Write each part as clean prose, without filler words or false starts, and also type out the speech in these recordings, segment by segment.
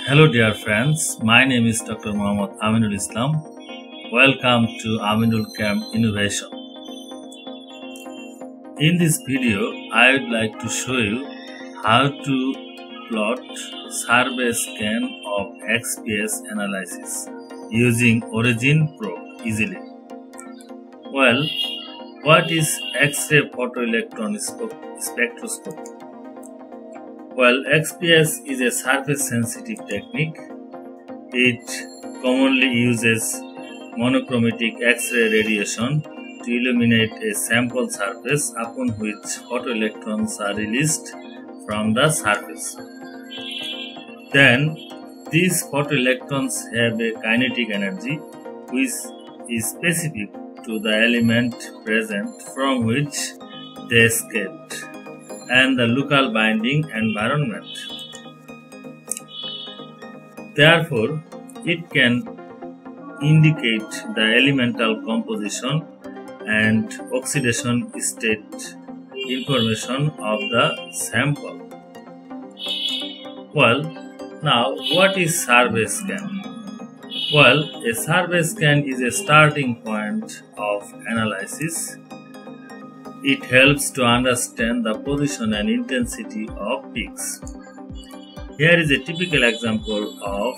Hello dear friends, my name is Dr. Muhammad Aminulchem. Welcome to Aminulchem Innovation. In this video, I would like to show you how to plot survey scan of XPS analysis using OriginPro easily. Well, what is X-ray photoelectron spectroscopy? Well, XPS is a surface-sensitive technique. It commonly uses monochromatic X-ray radiation to illuminate a sample surface upon which photoelectrons are released from the surface. Then, these photoelectrons have a kinetic energy which is specific to the element present from which they escaped and the local binding environment. Therefore, it can indicate the elemental composition and oxidation state information of the sample. Well, now what is survey scan? Well, a survey scan is a starting point of analysis. It helps to understand the position and intensity of peaks. Here is a typical example of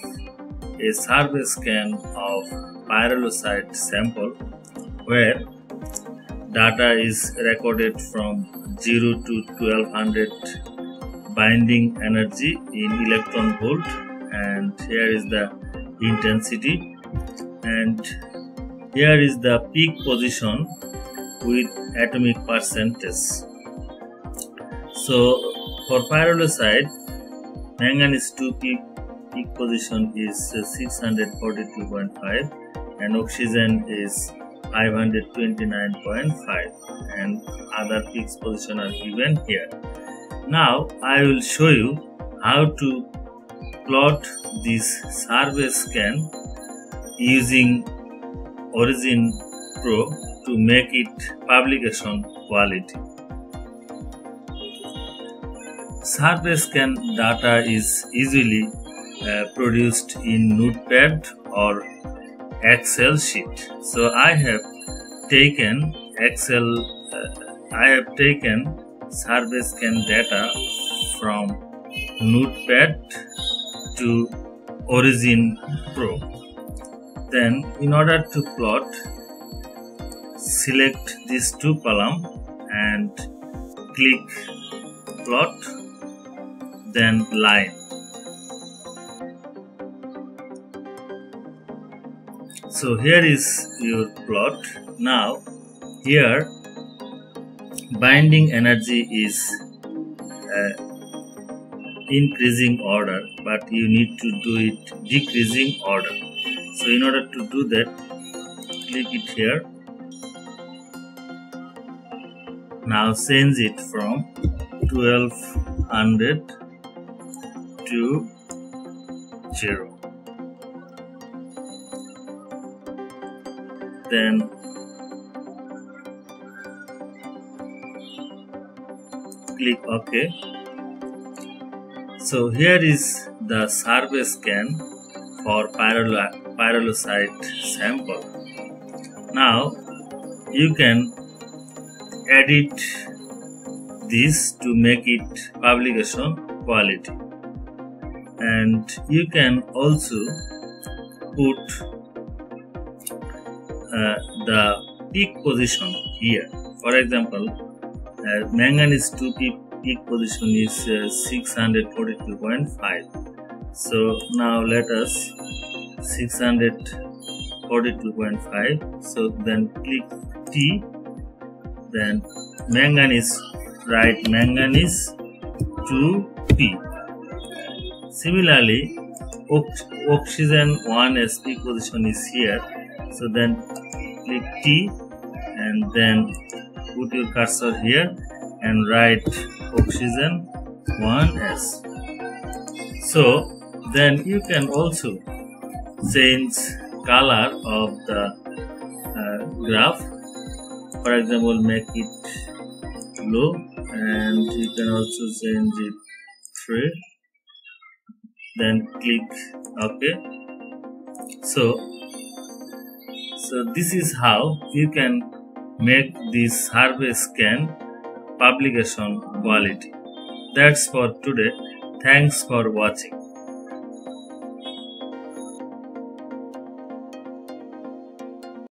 a survey scan of pyrolusite sample where data is recorded from 0 to 1200 binding energy in electron volt, and here is the intensity, and here is the peak position with atomic percentage. So for pyrolusite, manganese 2 peak position is 642.5 and oxygen is 529.5, and other peaks position are given here. Now I will show you how to plot this survey scan using OriginPro to make it publication quality. Survey scan data is easily produced in Notepad or Excel sheet. So I have taken survey scan data from Notepad to OriginPro. Then, in order to plot, select these two columns and click plot, then line. So here is your plot. Now here binding energy is increasing order, but you need to do it decreasing order. So in order to do that, click it here. Now change it from 1200 to 0. Then click OK. So here is the survey scan for pyrolusite sample. Now you can edit this to make it publication quality, and you can also put the peak position here. For example, manganese 2 peak position is 642.5. so now let us 642.5. so then click T, then manganese, write manganese 2P. Similarly, oxygen 1s peak position is here, so then click T and then put your cursor here and write oxygen 1s. So then you can also change color of the graph. For example, make it blue, and you can also change it 3 then click OK. So this is how you can make this survey scan publication quality. That's for today. Thanks for watching.